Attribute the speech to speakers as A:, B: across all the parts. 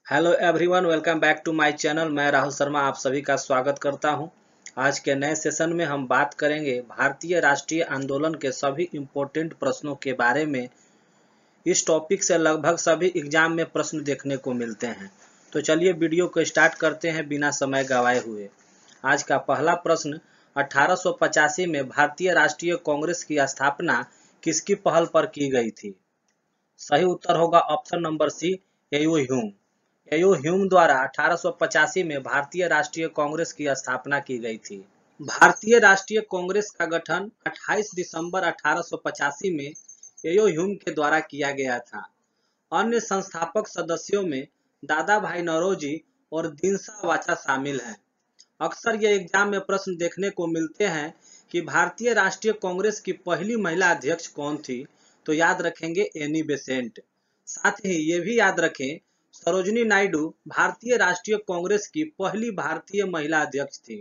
A: Hello everyone, welcome back to my channel. मैं राहुल शर्मा आप सभी का स्वागत करता हूं। आज के नए सेशन में हम बात करेंगे भारतीय राष्ट्रीय आंदोलन के सभी इम्पोर्टेंट प्रश्नों के बारे में। इस टॉपिक से लगभग सभी एग्जाम में प्रश्न देखने को मिलते हैं। तो चलिए वीडियो को स्टार्ट करते हैं बिना समय गंवाए हुए। आज का पहला प्रश्न, 1885 में भारतीय राष्ट्रीय कांग्रेस की स्थापना किसकी पहल पर की गई थी? सही उत्तर होगा option number C, AO Hume. AO Hume द्वारा 1885 में भारतीय राष्ट्रीय कांग्रेस की स्थापना की गई थी। भारतीय राष्ट्रीय कांग्रेस का गठन 28 दिसंबर 1885 में एयो ह्यूम के द्वारा किया गया था। अन्य संस्थापक सदस्यों में दादा भाई नौरोजी और दिनसा वाचा शामिल हैं। अक्सर ये एग्जाम में प्रश्न देखने को मिलते हैं कि भारतीय राष्ट्रीय कांग्रेस की पहली महिला अध्यक्ष कौन थी? तो याद रखेंगे एनी बेसेंट। साथ ही ये भी याद रखें सरोजिनी नायडू भारतीय राष्ट्रीय कांग्रेस की पहली भारतीय महिला अध्यक्ष थी।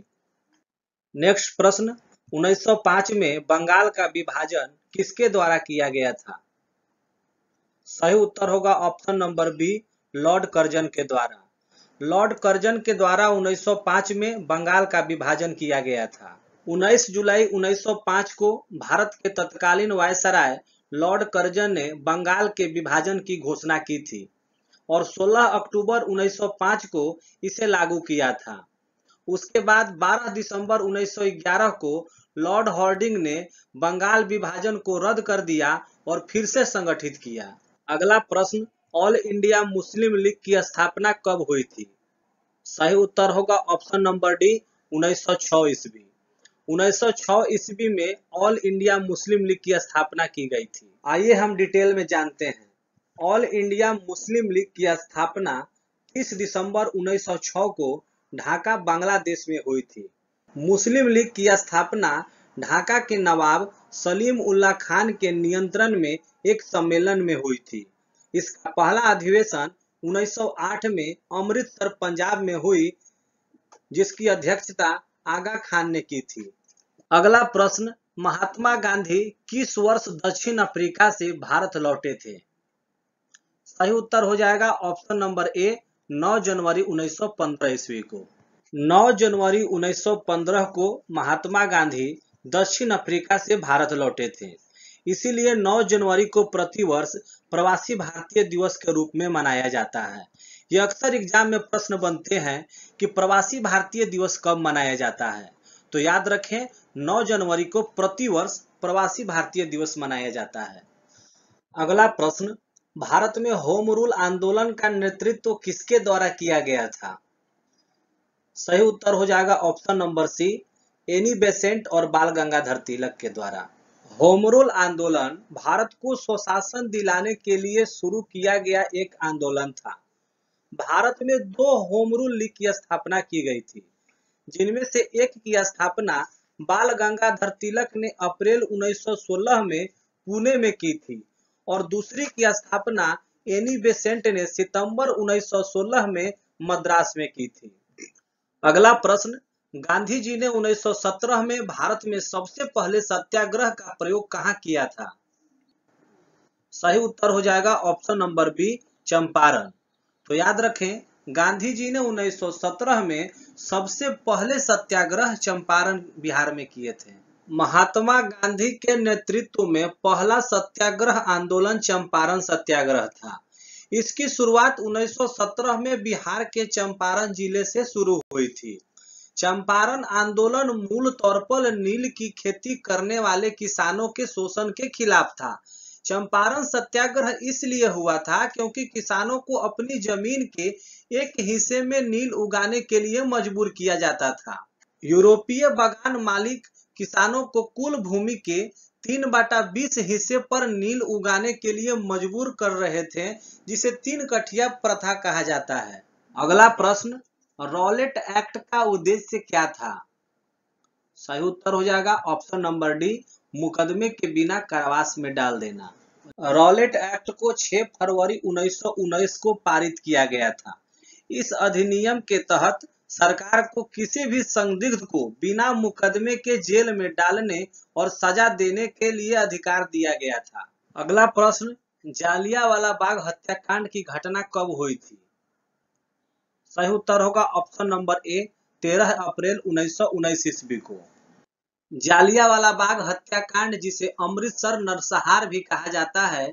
A: नेक्स्ट प्रश्न, 1905 में बंगाल का विभाजन किसके द्वारा किया गया था? सही उत्तर होगा option number B, lord Curzon के द्वारा। लॉर्ड कर्जन के द्वारा 1905 में बंगाल का विभाजन किया गया था। 19 जुलाई 1905 को भारत के तत्कालीन वायसराय लॉर्ड कर्जन ने बंगाल के विभाजन की घोषणा की थी और 16 अक्टूबर 1905 को इसे लागू किया था। उसके बाद 12 दिसंबर 1911 को लॉर्ड हार्डिंग ने बंगाल विभाजन को रद्द कर दिया और फिर से संगठित किया। अगला प्रश्न, ऑल इंडिया मुस्लिम लीग की स्थापना कब हुई थी? सही उत्तर होगा ऑप्शन नंबर डी, 1906 ईस्वी। 1906 ईस्वी में ऑल इंडिया मुस्लिम लीग की स्थापना की गई थी। आइए हम डिटेल में जानते हैं। ऑल इंडिया मुस्लिम लीग की स्थापना 30 दिसंबर 1906 को ढाका बांग्लादेश में हुई थी। मुस्लिम लीग की स्थापना ढाका के नवाब सलीम उल्लाह खान के नियंत्रण में एक सम्मेलन में हुई थी। इसका पहला अधिवेशन 1908 में अमृतसर पंजाब में हुई, जिसकी अध्यक्षता आगा खान ने की थी। अगला प्रश्न, महात्मा गांधी किस वर्ष दक्षिण अफ्रीका से भारत लौटे थे? सही उत्तर हो जाएगा ऑप्शन नंबर ए, 9 जनवरी 1915 ईस्वी को। 9 जनवरी 1915 को महात्मा गांधी दक्षिण अफ्रीका से भारत लौटे थे। इसीलिए 9 जनवरी को प्रतिवर्ष प्रवासी भारतीय दिवस के रूप में मनाया जाता है। यह अक्सर एग्जाम में प्रश्न बनते हैं कि प्रवासी भारतीय दिवस कब मनाया जाता है। तो याद रखें 9 जनवरी को प्रतिवर्ष प्रवासी भारतीय दिवस मनाया जाता है। अगला प्रश्न, भारत में होम रूल आंदोलन का नेतृत्व किसके द्वारा किया गया था? सही उत्तर हो जाएगा option number C, Annie Besant और बाल गंगाधर तिलक के द्वारा। होम रूल आंदोलन भारत को स्वशासन दिलाने के लिए शुरू किया गया एक आंदोलन था। भारत में 2 होम रूल लीग की स्थापना की गई थी, जिनमें से एक की स्थापना बाल गंगाधर तिलक ने अप्रैल 1916 में पुणे में की थी और दूसरी की स्थापना एनी बेसेंट ने सितंबर 1916 में मद्रास में की थी। अगला प्रश्न, गांधी जी ने 1917 में भारत में सबसे पहले सत्याग्रह का प्रयोग कहां किया था? सही उत्तर हो जाएगा ऑप्शन नंबर बी, चंपारण। तो याद रखें गांधी जी ने 1917 में सबसे पहले सत्याग्रह चंपारण बिहार में किए थे। महात्मा गांधी के नेतृत्व में पहला सत्याग्रह आंदोलन चंपारण सत्याग्रह था। इसकी शुरुआत 1917 में बिहार के चंपारण जिले से शुरू हुई थी। चंपारण आंदोलन मूल तौर पर नील की खेती करने वाले किसानों के शोषण के खिलाफ था। चंपारण सत्याग्रह इसलिए हुआ था क्योंकि किसानों को अपनी जमीन के एक हिस्से में नील उगाने के लिए मजबूर किया जाता था। यूरोपीय बागान मालिक किसानों को कुल भूमि के 3/20 हिस्से पर नील उगाने के लिए मजबूर कर रहे थे, जिसे 3 कठिया प्रथा कहा जाता है। अगला प्रश्न, रॉलेट एक्ट का उद्देश्य क्या था? सही उत्तर हो जाएगा ऑप्शन नंबर डी, मुकदमे के बिना कारावास में डाल देना। रॉलेट एक्ट को 6 फरवरी 1919 को पारित किया गया था। इस अधिनियम के तहत सरकार को किसी भी संदिग्ध को बिना मुकदमे के जेल में डालने और सजा देने के लिए अधिकार दिया गया था। अगला प्रश्न, जालियांवाला बाग हत्याकांड की घटना कब हुई थी? सही उत्तर होगा ऑप्शन नंबर ए 13 अप्रैल 1919 ईस्वी को। जालियांवाला बाग हत्याकांड, जिसे अमृतसर नरसंहार भी कहा जाता है,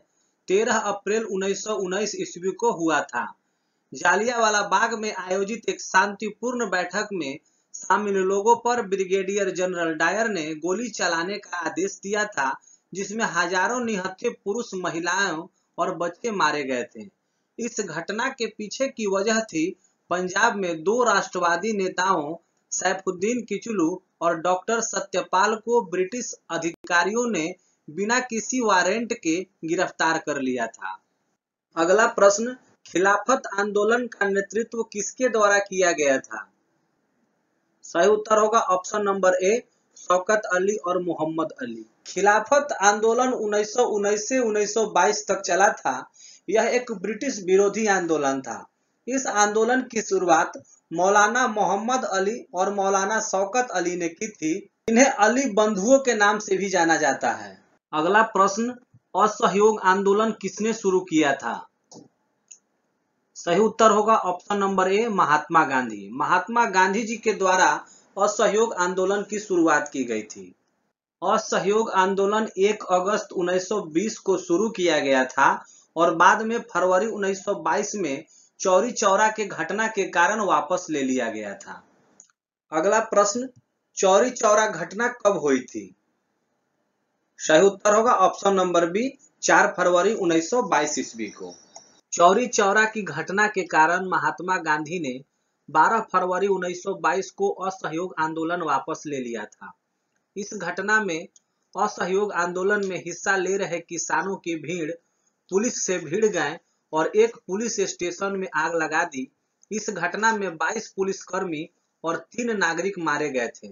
A: 13 अप्रैल 1919 ईस्वी को हुआ था। जालियांवाला बाग में आयोजित एक शांतिपूर्ण बैठक में शामिल लोगों पर ब्रिगेडियर जनरल डायर ने गोली चलाने का आदेश दिया था, जिसमें हजारों निहत्थे पुरुष, महिलाओं और बच्चे मारे गए थे। इस घटना के पीछे की वजह थी पंजाब में दो राष्ट्रवादी नेताओं सैफुद्दीन किचलू और डॉक्टर सत्यपाल को ब्रिटिश अधिकारियों ने बिना किसी वारंट के गिरफ्तार कर लिया था। अगला प्रश्न, खिलाफत आंदोलन का नेतृत्व किसके द्वारा किया गया था? सही उत्तर होगा ऑप्शन नंबर ए शौकत अली और मोहम्मद अली। खिलाफत आंदोलन 1919 से 1922 तक चला था। यह एक ब्रिटिश विरोधी आंदोलन था। इस आंदोलन की शुरुआत मौलाना मोहम्मद अली और मौलाना शौकत अली ने की थी। इन्हें अली बंधुओं के नाम से भी जाना जाता है। अगला प्रश्न, असहयोग आंदोलन किसने शुरू किया था? सही उत्तर होगा ऑप्शन नंबर ए महात्मा गांधी। महात्मा गांधी जी के द्वारा असहयोग आंदोलन की शुरुआत की गई थी। असहयोग आंदोलन 1 अगस्त 1920 को शुरू किया गया था और बाद में फरवरी 1922 में चौरी चौरा के घटना के कारण वापस ले लिया गया था। अगला प्रश्न, चौरी चौरा घटना कब हुई थी? सही उत्तर होगा ऑप्शन नंबर बी 4 फरवरी 1922 ईस्वी को। चौरी चौरा की घटना के कारण महात्मा गांधी ने 12 फरवरी 1922 को असहयोग आंदोलन वापस ले लिया था। इस घटना में असहयोग आंदोलन में हिस्सा ले रहे किसानों की भीड़ पुलिस से भिड़ गए और एक पुलिस स्टेशन में आग लगा दी। इस घटना में 22 पुलिसकर्मी और 3 नागरिक मारे गए थे।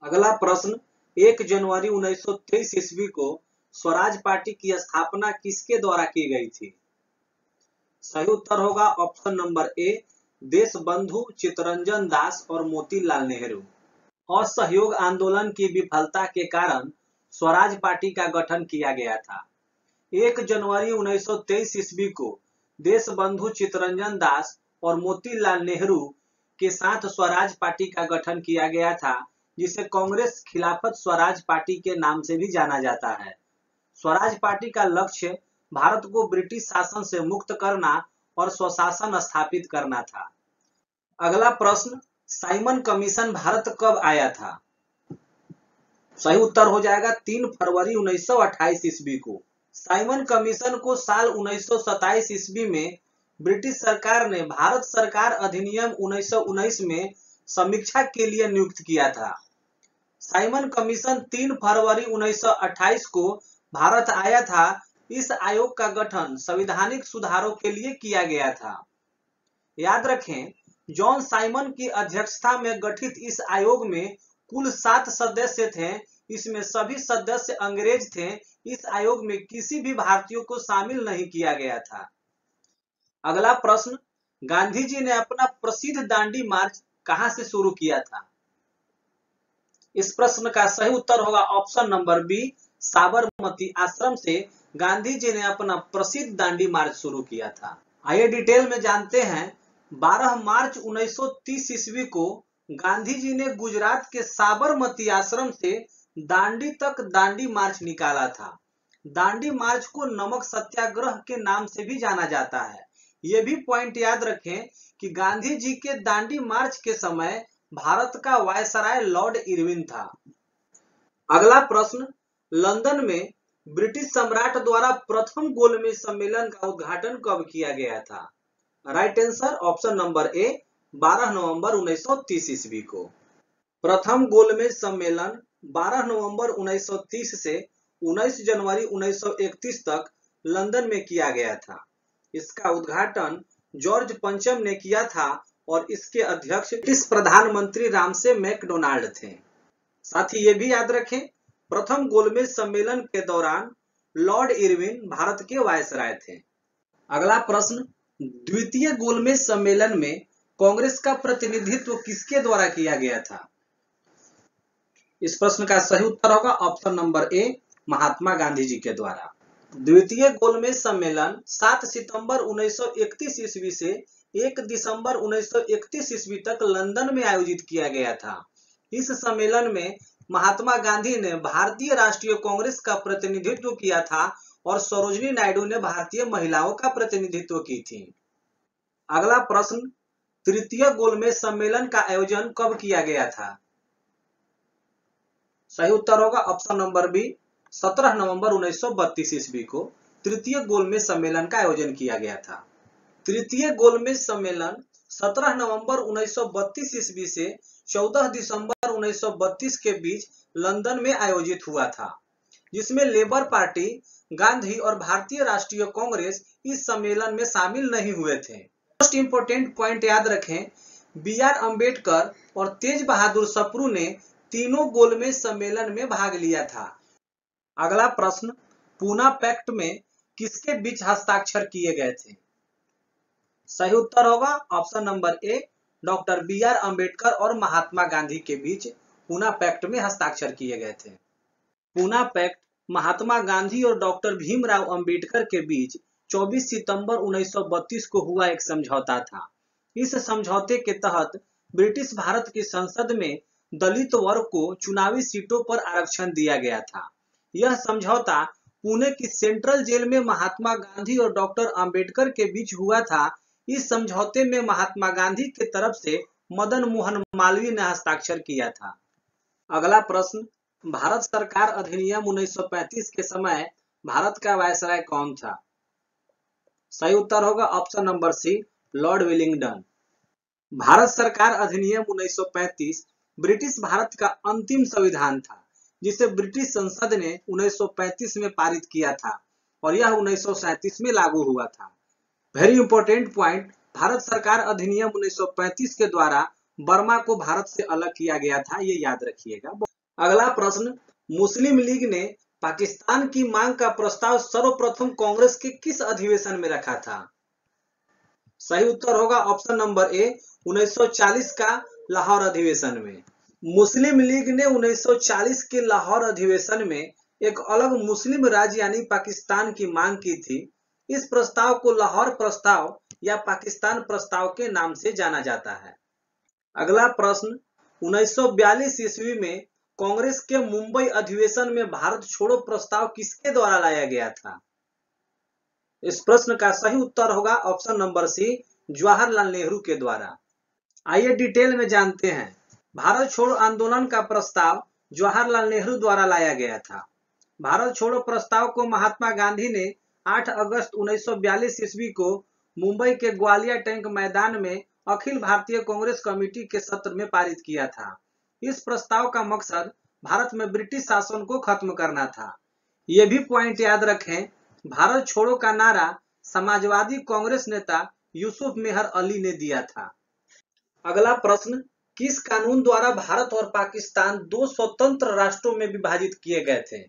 A: अगला प्रश्न, 1 जनवरी 1923 ईस्वी को स्वराज पार्टी की स्थापना किसके द्वारा की गई थी? सही उत्तर होगा option number A Deshbandhu Chittaranjan Das और मोतीलाल नेहरू। असहयोग आंदोलन की विफलता के कारण स्वराज पार्टी का गठन किया गया था। 1 जनवरी 1923 ईस्वी को देशबंधु चित्तरंजन दास और मोतीलाल नेहरू के साथ स्वराज पार्टी का गठन किया गया था, जिसे कांग्रेस खिलाफत स्वराज पार्टी के नाम से भी जाना जाता है। स्वराज पार्टी का लक्ष्य भारत को ब्रिटिश शासन से मुक्त करना और स्वशासन स्थापित करना था। अगला प्रश्न, साइमन कमीशन भारत कब आया था? सही उत्तर हो जाएगा 3 फरवरी 1928 ईस्वी को। साइमन कमीशन को साल 1927 ईस्वी में ब्रिटिश सरकार ने भारत सरकार अधिनियम 1919 में समीक्षा के लिए नियुक्त किया था। साइमन कमीशन 3 फरवरी 1928 को भारत आया था। इस आयोग का गठन संवैधानिक सुधारों के लिए किया गया था। याद रखें, जॉन साइमन की अध्यक्षता में गठित इस आयोग में कुल 7 सदस्य थे। इसमें सभी सदस्य अंग्रेज थे। इस आयोग में किसी भी भारतीयों को शामिल नहीं किया गया था। अगला प्रश्न, गांधी जी ने अपना प्रसिद्ध दांडी मार्च कहां से शुरू किया था? इस प्रश्न का सही उत्तर होगा ऑप्शन नंबर बी साबरमती आश्रम से गांधी जी ने अपना प्रसिद्ध दांडी मार्च शुरू किया था। आइए डिटेल में जानते हैं। 12 मार्च 1930 ईस्वी को गांधी जी ने गुजरात के साबरमती आश्रम से दांडी तक दांडी मार्च निकाला था। दांडी मार्च को नमक सत्याग्रह के नाम से भी जाना जाता है। यह भी पॉइंट याद रखें कि गांधी जी के दांडी मार्च के समय भारत का वायसराय लॉर्ड इरविन था। अगला प्रश्न, लंदन में ब्रिटिश सम्राट द्वारा प्रथम गोलमेज सम्मेलन का उद्घाटन कब किया गया था? राइट आंसर ऑप्शन नंबर ए 12 नवंबर 1930 ईस्वी को। प्रथम गोलमेज सम्मेलन 12 नवंबर 1930 से 19 जनवरी 1931 तक लंदन में किया गया था। इसका उद्घाटन जॉर्ज पंचम ने किया था और इसके अध्यक्ष ब्रिटिश प्रधानमंत्री रामसे मैकडोनाल्ड थे। साथ ही ये भी याद रखें, प्रथम गोलमेज सम्मेलन के दौरान लॉर्ड इरविन भारत के वायसराय थे। अगला प्रश्न, द्वितीय गोलमेज सम्मेलन में कांग्रेस का प्रतिनिधित्व किसके द्वारा किया गया था? इस प्रश्न का सही उत्तर होगा ऑप्शन नंबर ए महात्मा गांधी जी के द्वारा। द्वितीय गोलमेज सम्मेलन 7 सितंबर 1931 ईस्वी से 1 दिसंबर 1931 ईस्वी तक लंदन में आयोजित किया गया था। इस सम्मेलन में महात्मा गांधी ने भारतीय राष्ट्रीय कांग्रेस का प्रतिनिधित्व किया था और सरोजिनी नायडू ने भारतीय महिलाओं का प्रतिनिधित्व की थी। अगला प्रश्न, तृतीय गोलमेज सम्मेलन का आयोजन कब किया गया था? सही उत्तर होगा ऑप्शन नंबर बी, 17 नवंबर 1932 ईस्वी को तृतीय गोलमेज सम्मेलन का आयोजन किया गया था। तृतीय गोलमेज सम्मेलन 17 नवंबर 1932 ईस्वी से 14 दिसंबर 1932 के बीच लंदन में आयोजित हुआ था, जिसमें लेबर पार्टी, गांधी और भारतीय राष्ट्रीय कांग्रेस इस सम्मेलन में शामिल नहीं हुए थे। मोस्ट इंपोर्टेंट पॉइंट याद रखें, बी.आर. अम्बेडकर और तेज बहादुर सप्रू ने तीनों गोलमेज सम्मेलन में भाग लिया था। अगला प्रश्न, पूना पैक्ट में किसके बीच हस्ताक्षर किए गए थे? सही उत्तर होगा option number A, doctor B R. Ambedkar और महात्मा गांधी के बीच पूना पैक्ट में हस्ताक्षर किए गए थे। पूना पैक्ट महात्मा गांधी और डॉक्टर भीमराव अंबेडकर के बीच 24 सितंबर 1932 को हुआ एक समझौता था। इस समझौते के तहत ब्रिटिश भारत की संसद में दलित वर्ग को चुनावी सीटों पर आरक्षण दिया गया था। यह समझौता पुणे की सेंट्रल जेल में महात्मा गांधी और डॉक्टर अंबेडकर के बीच हुआ था। इस समझौते में महात्मा गांधी की तरफ से मदन मोहन मालवीय ने हस्ताक्षर किया था। अगला प्रश्न, भारत सरकार अधिनियम 1935 के समय भारत का वायसराय कौन था? सही उत्तर होगा option number C, lord Wellington. Bharat सरकार अधिनियम 1935 ब्रिटिश भारत का अंतिम संविधान था, जिसे ब्रिटिश संसद ने 1935 में पारित किया था और यह 1937 में लागू हुआ था। वेरी इंपॉर्टेंट पॉइंट, भारत सरकार अधिनियम 1935 के द्वारा बर्मा को भारत से अलग किया गया था, ये याद रखिएगा। अगला प्रश्न, मुस्लिम लीग ने पाकिस्तान की मांग का प्रस्ताव सर्वप्रथम कांग्रेस के किस अधिवेशन में रखा था? सही उत्तर होगा ऑप्शन नंबर ए, 1940 का लाहौर अधिवेशन में। मुस्लिम लीग ने 1940 के लाहौर अधिवेशन में एक अलग मुस्लिम राज्य यानी पाकिस्तान की मांग की थी। इस प्रस्ताव को लाहौर प्रस्ताव या पाकिस्तान प्रस्ताव के नाम से जाना जाता है। अगला प्रश्न, 1942 ईस्वी में कांग्रेस के मुंबई अधिवेशन में भारत छोड़ो प्रस्ताव किसके द्वारा लाया गया था? इस प्रश्न का सही उत्तर होगा option number C, Jawaharlal Nehru के द्वारा। आइए डिटेल में जानते हैं। भारत छोड़ो आंदोलन का प्रस्ताव जवाहरलाल नेहरू द्वारा लाया गया था। भारत छोड़ो प्रस्ताव को महात्मा गांधी ने 8 अगस्त 1942 ईस्वी को मुंबई के ग्वालियर टैंक मैदान में अखिल भारतीय कांग्रेस कमेटी के सत्र में पारित किया था। इस प्रस्ताव का मकसद भारत में ब्रिटिश शासन को खत्म करना था। ये भी पॉइंट याद रखें, भारत छोड़ो का नारा समाजवादी कांग्रेस नेता यूसुफ मेहर अली ने दिया था। अगला प्रश्न, किस कानून द्वारा भारत और पाकिस्तान दो स्वतंत्र राष्ट्रों में विभाजित किए गए थे?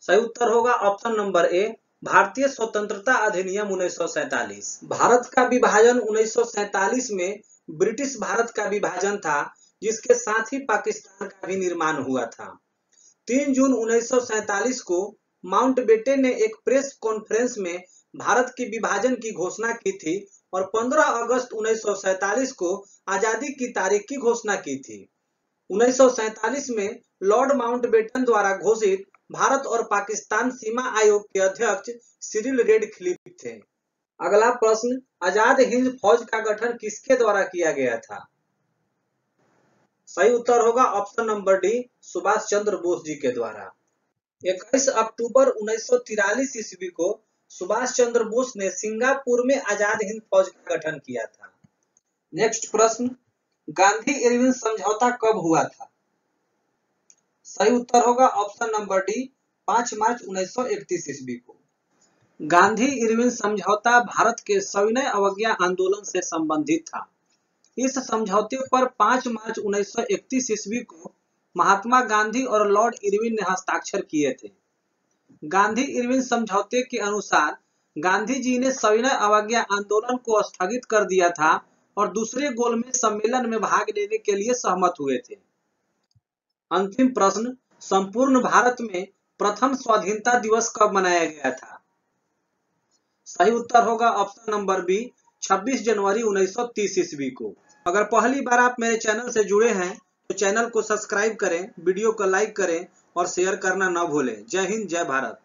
A: सही उत्तर होगा ऑप्शन नंबर ए, भारतीय स्वतंत्रता अधिनियम 1947। भारत का विभाजन 1947 में ब्रिटिश भारत का विभाजन था, जिसके साथ ही पाकिस्तान का भी निर्माण हुआ था। 3 जून 1947 को माउंटबेटन ने एक प्रेस कॉन्फ्रेंस में भारत के विभाजन की घोषणा की थी और 15 अगस्त 1947 को आजादी की तारीख की घोषणा की थी। 1947 में लॉर्ड माउंटबेटन द्वारा घोषित भारत और पाकिस्तान सीमा आयोग के अध्यक्ष सिरिल रेडक्लिफ थे। अगला प्रश्न, आजाद हिंद फौज का गठन किसके द्वारा किया गया था? सही उत्तर होगा option number D, Subhash Chandra Bose ji के द्वारा। 21 अक्टूबर 1943 ईस्वी को सुभाष चंद्र बोस ने सिंगापुर में आजाद हिंद फौज का गठन किया था। नेक्स्ट प्रश्न, गांधी इरविन समझौता कब हुआ था? सही उत्तर होगा ऑप्शन नंबर डी, 5 मार्च 1931 ईस्वी को। गांधी इरविन समझौता भारत के सविनय अवज्ञा आंदोलन से संबंधित था। इस समझौते पर 5 मार्च 1931 ईस्वी को महात्मा गांधी और लॉर्ड इरविन ने हस्ताक्षर किए थे। गांधी इरविन समझौते के अनुसार गांधी जी ने सविनय अवज्ञा आंदोलन को स्थगित कर दिया था और दूसरे गोलमेज सम्मेलन में भाग लेने के लिए सहमत हुए थे। अंतिम प्रश्न, संपूर्ण भारत में प्रथम स्वाधीनता दिवस कब मनाया गया था? सही उत्तर होगा ऑप्शन नंबर बी, 26 जनवरी 1930 ईस्वी को। अगर पहली बार आप मेरे चैनल से जुड़े हैं तो चैनल को सब्सक्राइब करें, वीडियो को लाइक करें और शेयर करना न भूलें। जय हिंद, जय भारत।